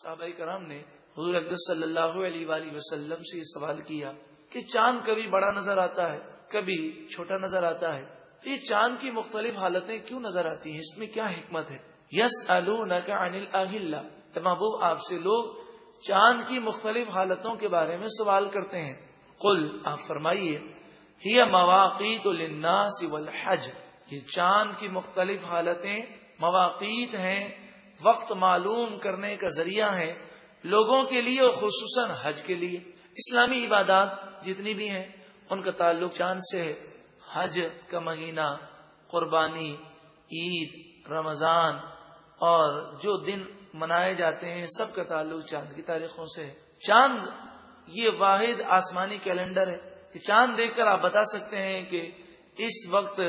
صحابہ کرام نے حضور اقدس صلی اللہ علیہ وآلہ وسلم سے یہ سوال کیا کہ چاند کبھی بڑا نظر آتا ہے، کبھی چھوٹا نظر آتا ہے، تو یہ چاند کی مختلف حالتیں کیوں نظر آتی ہیں؟ اس میں کیا حکمت ہے؟ یسألونک عن الاہلہ، محبوب آپ سے لوگ چاند کی مختلف حالتوں کے بارے میں سوال کرتے ہیں۔ قل، آپ فرمائیے، ہی مواقیت للناس والحج، یہ چاند کی مختلف حالتیں مواقیت ہیں، وقت معلوم کرنے کا ذریعہ ہے لوگوں کے لیے اور خصوصاً حج کے لیے۔ اسلامی عبادات جتنی بھی ہیں ان کا تعلق چاند سے ہے۔ حج کا مہینہ، قربانی، عید، رمضان اور جو دن منائے جاتے ہیں سب کا تعلق چاند کی تاریخوں سے ہے۔ چاند یہ واحد آسمانی کیلنڈر ہے کہ چاند دیکھ کر آپ بتا سکتے ہیں کہ اس وقت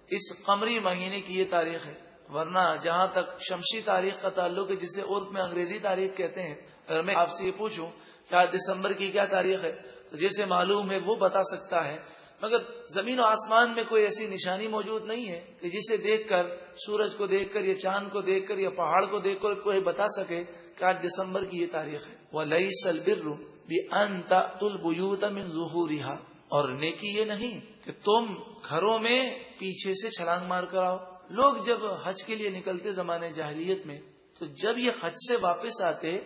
اس قمری مہینے کی یہ تاریخ ہے، ورنہ جہاں تک شمسی تاریخ کا تعلق ہے جسے عرف میں انگریزی تاریخ کہتے ہیں، اگر میں آپ سے یہ پوچھوں کہ آج دسمبر کی کیا تاریخ ہے تو جیسے معلوم ہے وہ بتا سکتا ہے، مگر زمین و آسمان میں کوئی ایسی نشانی موجود نہیں ہے کہ جسے دیکھ کر، سورج کو دیکھ کر یا چاند کو دیکھ کر یا پہاڑ کو دیکھ کر کوئی بتا سکے کہ آج دسمبر کی یہ تاریخ ہے۔ وَلَيْسَ الْبِرُّ بِأَن تَأْتُوا الْبُيُوتَ مِن ظُهُورِهَا، اور نیکی یہ نہیں کہ تم گھروں میں پیچھے سے چھلانگ مار کر آؤ۔ لوگ جب حج کے لیے نکلتے زمانے جاہلیت میں تو جب یہ حج سے واپس آتے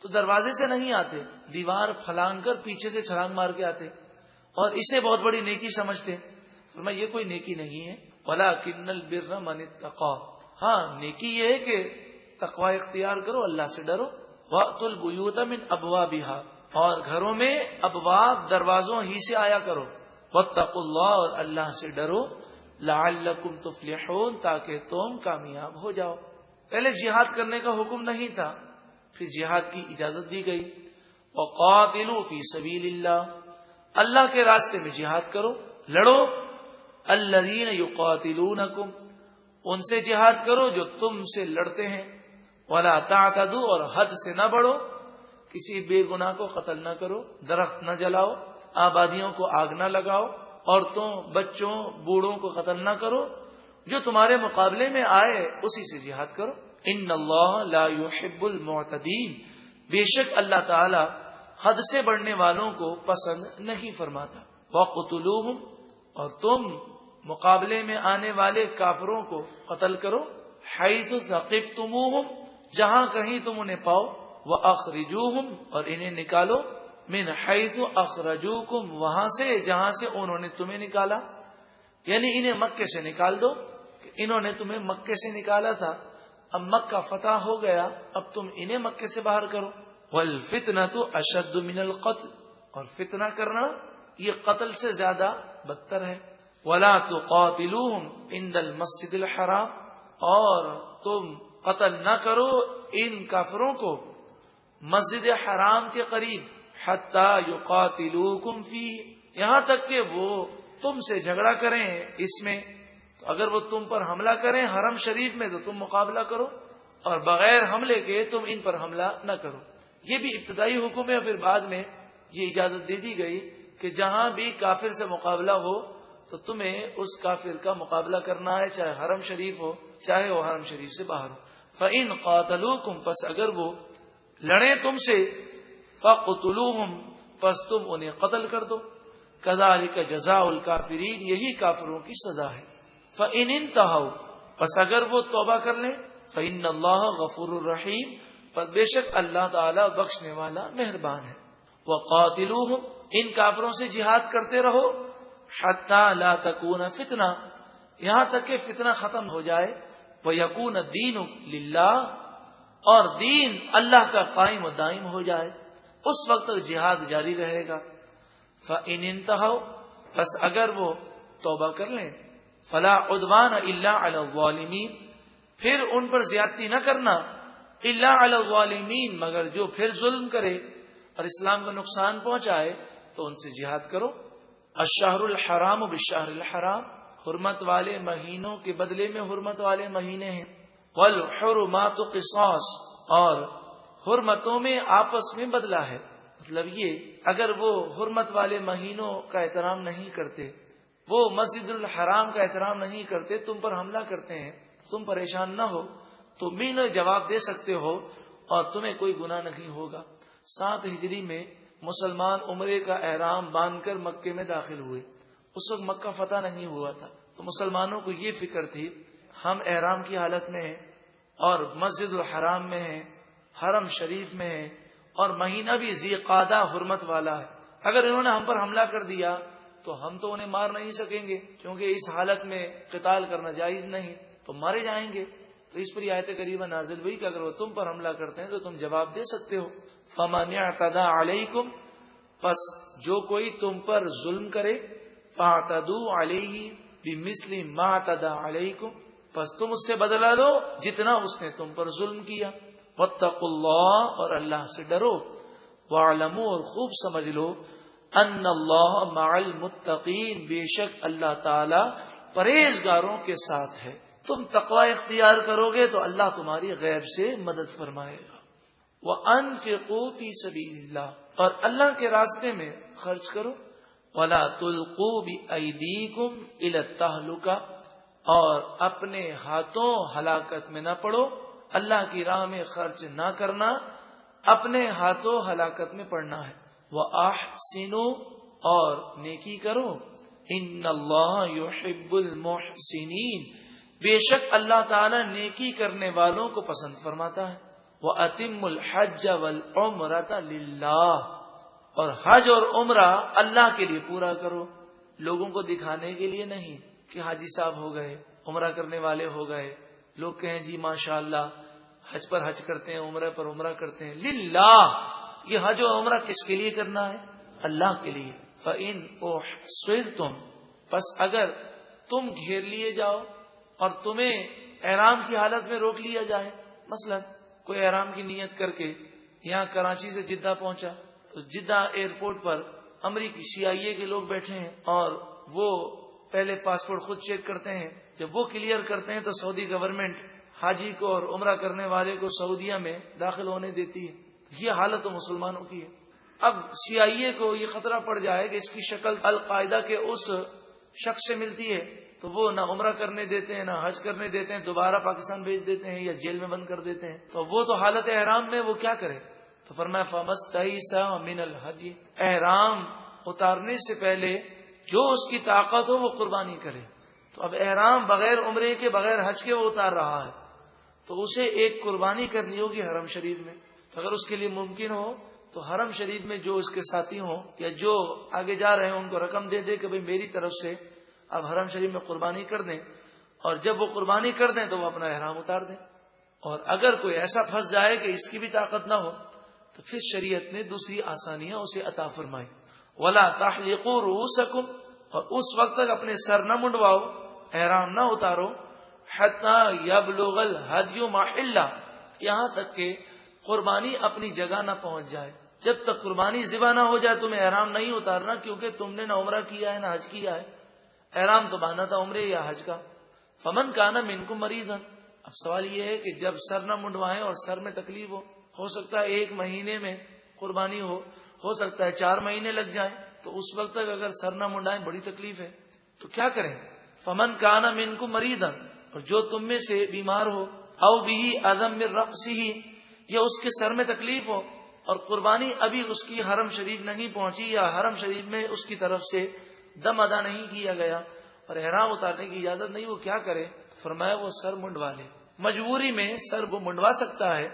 تو دروازے سے نہیں آتے، دیوار پھلانگ کر پیچھے سے چھلانگ مار کے آتے اور اسے بہت بڑی نیکی سمجھتے۔ فرمایا یہ کوئی نیکی نہیں ہے، وَلَٰكِنَّ الْبِرَّ مَنِ اتَّقَىٰ، ہاں نیکی یہ ہے کہ تقوی اختیار کرو، اللہ سے ڈرو۔ وَأْتُوا الْبُيُوتَ مِنْ أَبْوَابِهَا، اور گھروں میں ابواب دروازوں ہی سے آیا کرو۔ وَاتَّقُوا اللَّهَ، اور اللہ سے ڈرو۔ لَعَلَّكُمْ تُفْلِحُونَ، تاکہ تم کامیاب ہو جاؤ۔ پہلے جہاد کرنے کا حکم نہیں تھا، پھر جہاد کی اجازت دی گئی۔ وَقَاتِلُوا فِي سَبِيلِ اللَّهِ، اللہ کے راستے میں جہاد کرو، لڑو۔ الَّذِينَ يُقَاتِلُونَكُمْ، ان سے جہاد کرو جو تم سے لڑتے ہیں۔ وَلَا تَعْتَدُوا، اور حد سے نہ بڑھو، کسی بے گناہ کو قتل نہ کرو، درخت نہ جلاؤ، آبادیوں کو آگ نہ لگاؤ، عورتوں، بچوں، بوڑھوں کو قتل نہ کرو، جو تمہارے مقابلے میں آئے اسی سے جہاد کرو۔ ان اللہ لا يحب المعتدین، بے شک اللہ تعالی حد سے بڑھنے والوں کو پسند نہیں فرماتا۔ وَقْتُلُوهُمْ، اور تم مقابلے میں آنے والے کافروں کو قتل کرو۔ حَيْثُ ثَقِفْتُمُوهُمْ، جہاں کہیں تم انہیں پاؤ۔ وَأَخْرِجُوهُمْ، اور انہیں نکالو۔ من حیث اخرجوکم، وہاں سے جہاں سے انہوں نے تمہیں نکالا، یعنی انہیں مکے سے نکال دو کہ انہوں نے تمہیں مکے سے نکالا تھا، اب مکہ فتح ہو گیا، اب تم انہیں مکے سے باہر کرو۔ والفتنة اشد من القتل، اور فتنہ کرنا یہ قتل سے زیادہ بدتر ہے۔ ولا تقاتلوهم عند المسجد الحرام، اور تم قتل نہ کرو ان کافروں کو مسجد حرام کے قریب، حتی یقاتلوکم فیہ، یہاں تک کہ وہ تم سے جھگڑا کریں اس میں، تو اگر وہ تم پر حملہ کریں حرم شریف میں تو تم مقابلہ کرو، اور بغیر حملے کے تم ان پر حملہ نہ کرو۔ یہ بھی ابتدائی حکم ہے، پھر بعد میں یہ اجازت دے دی گئی کہ جہاں بھی کافر سے مقابلہ ہو تو تمہیں اس کافر کا مقابلہ کرنا ہے، چاہے حرم شریف ہو چاہے وہ حرم شریف سے باہر ہو۔ فَإِن قَاتَلُوكُمْ، پس اگر وہ لڑیں تم سے، فَقْتُلُوهُمْ، پس تم انہیں قتل کر دو۔ كَذَلِكَ جَزَاءُ الْكَافِرِينَ، یہی کافروں کی سزا ہے۔ فَإِنِ انْتَهَوْا، پس اگر وہ توبہ کر لیں، فَإِنَّ اللَّهَ غَفُورٌ رَحِيمٌ، پس بے شک اللہ تعالی بخشنے والا مہربان ہے۔ وَقَاتِلُوهُمْ، ان کافروں سے جہاد کرتے رہو، حَتَّى لَا تَكُونَ فِتْنَةٌ، یہاں تک کہ فتنہ ختم ہو جائے، وَيَكُونَ الدِّينُ لِلَّهِ، اور دین اللہ کا قائم و دائم ہو جائے، اس وقت تک جہاد جاری رہے گا۔ فَإِنِ انْتَهَوْا، بس اگر وہ توبہ کر لیں، فَلَا عُدْوَانَ إِلَّا عَلَى الظَّالِمِينَ، پھر ان پر زیادتی نہ کرنا، إِلَّا عَلَى الظَّالِمِينَ، مگر جو پھر ظلم کرے اور اسلام کو نقصان پہنچائے تو ان سے جہاد کرو۔ الشہر الحرام بالشہر الحرام، حرمت والے مہینوں کے بدلے میں حرمت والے مہینے ہیں۔ والحرمات قصاص، اور حرمتوں میں آپس میں بدلہ ہے، مطلب یہ اگر وہ حرمت والے مہینوں کا احترام نہیں کرتے، وہ مسجد الحرام کا احترام نہیں کرتے، تم پر حملہ کرتے ہیں، تم پریشان نہ ہو، تم بھی انہیں جواب دے سکتے ہو، اور تمہیں کوئی گناہ نہیں ہوگا۔ 7 ہجری میں مسلمان عمرے کا احرام باندھ کر مکے میں داخل ہوئے۔ اس وقت مکہ فتح نہیں ہوا تھا، تو مسلمانوں کو یہ فکر تھی ہم احرام کی حالت میں ہیں اور مسجد الحرام میں ہیں، حرم شریف میں ہیں، اور مہینہ بھی ذی قعدہ حرمت والا ہے۔ اگر انہوں نے ہم پر حملہ کر دیا تو ہم تو انہیں مار نہیں سکیں گے، کیونکہ اس حالت میں قتال کرنا جائز نہیں، تو مارے جائیں گے۔ تو اس پر یہ آیت کریمہ نازل ہوئی کہ اگر وہ تم پر حملہ کرتے ہیں تو تم جواب دے سکتے ہو۔ فَمَنِ اعْتَدَىٰ عَلَيْكُمْ، پس جو کوئی تم پر ظلم کرے، فَاعْتَدُوا عَلَيْهِ بِمِثْلِ مَا اعْتَدَىٰ عَلَيْكُمْ، پس تم اس سے بدلہ لو جتنا اس نے تم پر ظلم کیا۔ وَاتَّقُوا اللَّهَ، اور اللہ سے ڈرو۔ وَاعْلَمُوا، اور خوب سمجھ لو، ان اللہ مع المتقین، بے شک اللہ تعالی پرہیزگاروں کے ساتھ ہے۔ تم تقوی اختیار کرو گے تو اللہ تمہاری غیب سے مدد فرمائے گا۔ وَأَنفِقُوا فِي سَبِيلِ اللَّهِ، اور اللہ کے راستے میں خرچ کرو۔ وَلَا تُلْقُوا بِأَيْدِيكُمْ إِلَى التَّهْلُكَةِ، اور اپنے ہاتھوں ہلاکت میں نہ پڑو۔ اللہ کی راہ میں خرچ نہ کرنا اپنے ہاتھوں ہلاکت میں پڑنا ہے۔ وَأَحْسِنُوا، اور نیکی کرو۔ إِنَّ اللَّهَ يُحِبُّ الْمُحْسِنِينَ، بے شک اللہ تعالی نیکی کرنے والوں کو پسند فرماتا ہے۔ وَأَتِمُّ الْحَجَّ وَالْعُمْرَةَ لِلَّهِ، اور حج اور عمرہ اللہ کے لیے پورا کرو، لوگوں کو دکھانے کے لیے نہیں کہ حاجی صاحب ہو گئے، عمرہ کرنے والے ہو گئے، لوگ کہیں جی ماشاءاللہ حج پر حج کرتے ہیں، عمرہ پر عمرہ کرتے ہیں۔ للہ، یہ حج و عمرہ کس کے لیے کرنا ہے؟ اللہ کے لیے۔ فَإِنْ أُحْصِرْتُمْ، پس اگر تم گھیر لیے جاؤ اور تمہیں احرام کی حالت میں روک لیا جائے، مثلا کوئی احرام کی نیت کر کے یہاں کراچی سے جدہ پہنچا، تو جدہ ایئرپورٹ پر امریکی CIA کے لوگ بیٹھے ہیں اور وہ پہلے پاسپورٹ خود چیک کرتے ہیں، جب وہ کلیئر کرتے ہیں تو سعودی گورنمنٹ حاجی کو اور عمرہ کرنے والے کو سعودیہ میں داخل ہونے دیتی ہے۔ یہ حالت تو مسلمانوں کی ہے۔ اب CIA کو یہ خطرہ پڑ جائے کہ اس کی شکل القاعدہ کے اس شخص سے ملتی ہے تو وہ نہ عمرہ کرنے دیتے ہیں، نہ حج کرنے دیتے ہیں، دوبارہ پاکستان بھیج دیتے ہیں یا جیل میں بند کر دیتے ہیں۔ تو وہ تو حالت احرام میں وہ کیا کرے؟ تو فرمایا فَمَسْتَيْسَرَ مِنَ الْهَدْيِ، احرام اتارنے سے پہلے جو اس کی طاقت ہو وہ قربانی کرے۔ تو اب احرام بغیر عمرے کے بغیر حج کے وہ اتار رہا ہے تو اسے ایک قربانی کرنی ہوگی حرم شریف میں۔ تو اگر اس کے لیے ممکن ہو تو حرم شریف میں جو اس کے ساتھی ہوں یا جو آگے جا رہے ہیں ان کو رقم دے دے کہ بھئی میری طرف سے اب حرم شریف میں قربانی کر دیں، اور جب وہ قربانی کر دیں تو وہ اپنا احرام اتار دیں۔ اور اگر کوئی ایسا پھنس جائے کہ اس کی بھی طاقت نہ ہو تو پھر شریعت نے دوسری آسانیاں اسے عطا فرمائی۔ وَلَا تَحْلِقُوا رُؤُوسَكُمْ، اور اس وقت تک اپنے سر نہ منڈواؤ، احرام نہ اتارو، حَتَّى يَبْلُغَ الْهَدْيُ مَحِلَّهُ، یہاں تک کہ قربانی اپنی جگہ نہ پہنچ جائے۔ جب تک قربانی ذبح نہ ہو جائے تمہیں احرام نہیں اتارنا، کیونکہ تم نے نہ عمرہ کیا ہے نہ حج کیا ہے۔ احرام تو باندھا تھا عمرے یا حج کا۔ فمن کان منکم مریضا، اب سوال یہ ہے کہ جب سر نہ منڈوائیں اور سر میں تکلیف ہو سکتا ہے 1 مہینے میں قربانی ہو سکتا ہے 4 مہینے لگ جائیں، تو اس وقت تک اگر سر نہ منڈائیں بڑی تکلیف ہے تو کیا کریں؟ فمن کان منکم مریضا، اور جو تم میں سے بیمار ہو، او به اذى من رأسه، یا اس کے سر میں تکلیف ہو اور قربانی ابھی اس کی حرم شریف نہیں پہنچی یا حرم شریف میں اس کی طرف سے دم ادا نہیں کیا گیا اور احرام اتارنے کی اجازت نہیں، وہ کیا کرے؟ فرمایا وہ سر منڈوا لے۔ مجبوری میں سر وہ منڈوا سکتا ہے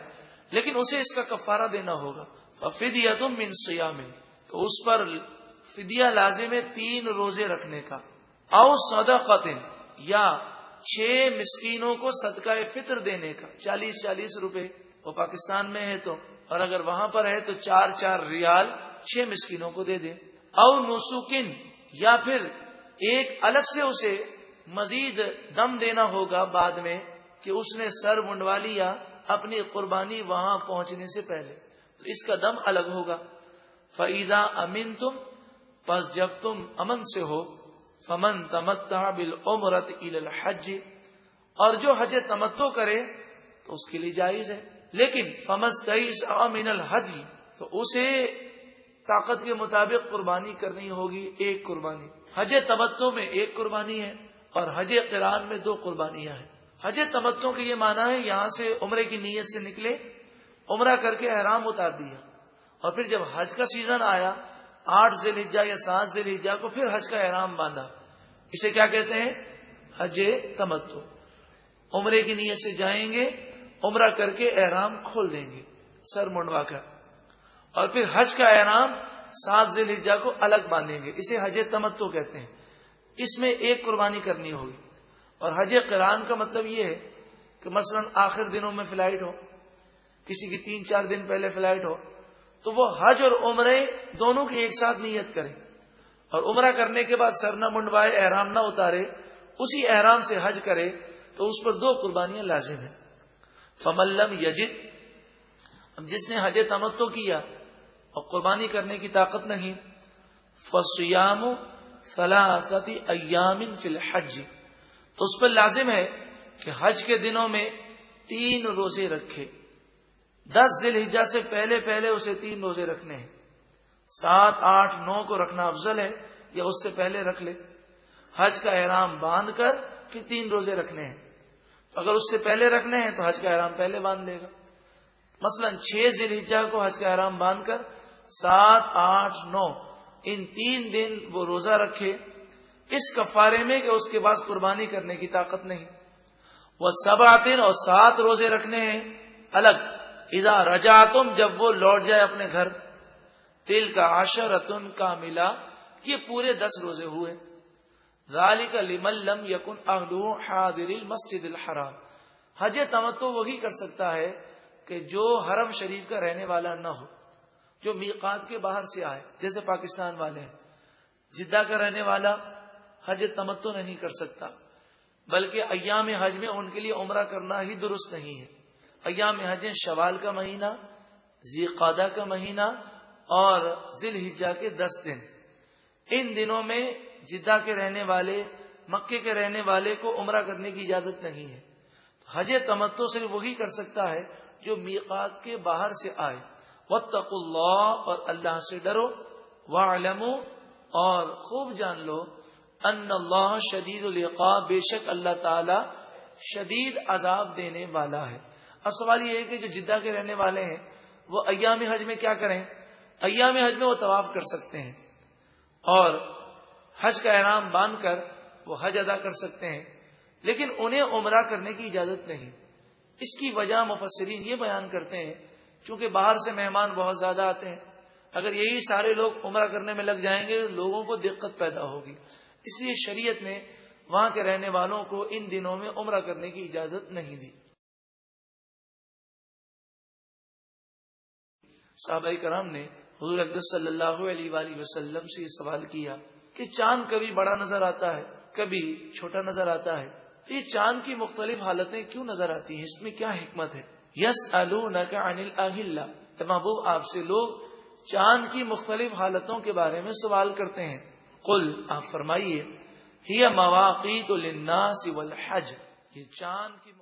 لیکن اسے اس کا کفارہ دینا ہوگا۔ ففدیۃ من صیام، تو اس پر فدیہ لازم ہے 3 روزے رکھنے کا، او صدقۃ، یا 6 مسکینوں کو صدقہ فطر دینے کا، 40 روپے، وہ پاکستان میں ہے تو، اور اگر وہاں پر ہے تو 4 ریال 6 مسکینوں کو دے دے۔ او نسکن، یا پھر ایک الگ سے اسے مزید دم دینا ہوگا بعد میں کہ اس نے سر منڈوا لیا اپنی قربانی وہاں پہنچنے سے پہلے، تو اس کا دم الگ ہوگا۔ فَإِذَا أَمِنْتُمْ، پس جب تم امن سے ہو، فَمَنْ تَمَتَّعَ بِالْعُمْرَةِ إِلَى الْحَجِّ، اور جو حج تمتع کرے تو اس کے لیے جائز ہے، لیکن فَمَسْتَيْسَرَ مِنَ الْهَدْيِ، تو اسے طاقت کے مطابق قربانی کرنی ہوگی 1 قربانی۔ حج تمتع میں 1 قربانی ہے اور حج قران میں 2 قربانیاں ہیں۔ حج تمتع کے یہ معنی ہے یہاں سے عمرے کی نیت سے نکلے، عمرہ کر کے احرام اتار دیا، اور پھر جب حج کا سیزن آیا 8 ذی الحجہ یا 7 ذی الحجہ کو پھر حج کا احرام باندھا، اسے کیا کہتے ہیں؟ حج تمتع۔ عمرے کی نیت سے جائیں گے، عمرہ کر کے احرام کھول دیں گے سر منڈوا کر، اور پھر حج کا احرام 7 ذی الحجہ کو الگ باندھیں گے، اسے حج تمتع کہتے ہیں۔ اس میں ایک قربانی کرنی ہوگی۔ اور حج قران کا مطلب یہ ہے کہ مثلا آخر دنوں میں فلائٹ ہو، کسی کی 3-4 دن پہلے فلائٹ ہو، تو وہ حج اور عمرے دونوں کی ایک ساتھ نیت کرے، اور عمرہ کرنے کے بعد سر نہ منڈوائے، احرام نہ اتارے، اسی احرام سے حج کرے، تو اس پر 2 قربانیاں لازم ہیں۔ فمن لم یجد، اب جس نے حج تمتع کیا اور قربانی کرنے کی طاقت نہیں، فصیام 3 ایام فی الحج، تو اس پر لازم ہے کہ حج کے دنوں میں 3 روزے رکھے۔ 10 ذی الحجہ سے پہلے اسے 3 روزے رکھنے ہیں۔ 7، 8، 9 کو رکھنا افضل ہے، یا اس سے پہلے رکھ لے۔ حج کا احرام باندھ کر پھر 3 روزے رکھنے ہیں۔ تو اگر اس سے پہلے رکھنے ہیں تو حج کا احرام پہلے باندھ لے گا۔ مثلا 6 ذی الحجہ کو حج کا احرام باندھ کر 7، 8، 9 ان 3 دن وہ روزہ رکھے، اس کفارے میں کہ اس کے پاس قربانی کرنے کی طاقت نہیں۔ وہ 7 اور 7 روزے رکھنے ہیں الگ، اذا رجعتم، جب وہ لوٹ جائے اپنے گھر، تلک عشرۃ کاملہ، یہ پورے 10 روزے ہوئے۔ ذالک لمن لم یکن اہلہ حاضر المسجد الحرام، حج تمتع وہی کر سکتا ہے کہ جو حرم شریف کا رہنے والا نہ ہو، جو میقات کے باہر سے آئے، جیسے پاکستان والے ہیں۔ جدہ کا رہنے والا حج تمتع نہیں کر سکتا، بلکہ ایام حج میں ان کے لیے عمرہ کرنا ہی درست نہیں ہے۔ ایام حج شوال کا مہینہ، ذی قعدہ کا مہینہ اور ذی الحجہ کے 10 دن، ان دنوں میں جدہ کے رہنے والے، مکے کے رہنے والے کو عمرہ کرنے کی اجازت نہیں ہے۔ حج تمتع صرف وہی کر سکتا ہے جو میقات کے باہر سے آئے۔ واتقوا اللہ، اور اللہ سے ڈرو، واعلموا، اور خوب جان لو، ان اللہ شدید العقاب، بے شک اللہ تعالی شدید عذاب دینے والا ہے۔ اب سوال یہ ہے کہ جو جدہ کے رہنے والے ہیں وہ ایام حج میں کیا کریں؟ ایام حج میں وہ طواف کر سکتے ہیں اور حج کا احرام باندھ کر وہ حج ادا کر سکتے ہیں، لیکن انہیں عمرہ کرنے کی اجازت نہیں۔ اس کی وجہ مفسرین یہ بیان کرتے ہیں، چونکہ باہر سے مہمان بہت زیادہ آتے ہیں، اگر یہی سارے لوگ عمرہ کرنے میں لگ جائیں گے لوگوں کو دقت پیدا ہوگی، اس لیے شریعت نے وہاں کے رہنے والوں کو ان دنوں میں عمرہ کرنے کی اجازت نہیں دی۔ صحابہ کرام نے حضور اقدس صلی اللہ علیہ وآلہ وسلم سے یہ سوال کیا کہ چاند کبھی بڑا نظر آتا ہے، کبھی چھوٹا نظر آتا ہے، تو یہ چاند کی مختلف حالتیں کیوں نظر آتی ہیں؟ اس میں کیا حکمت ہے؟ یسألونک عن الاہلہ، محبوب آپ سے لوگ چاند کی مختلف حالتوں کے بارے میں سوال کرتے ہیں۔ قل، آپ فرمائیے، ہی مواقیت للناس والحج، یہ چاند کی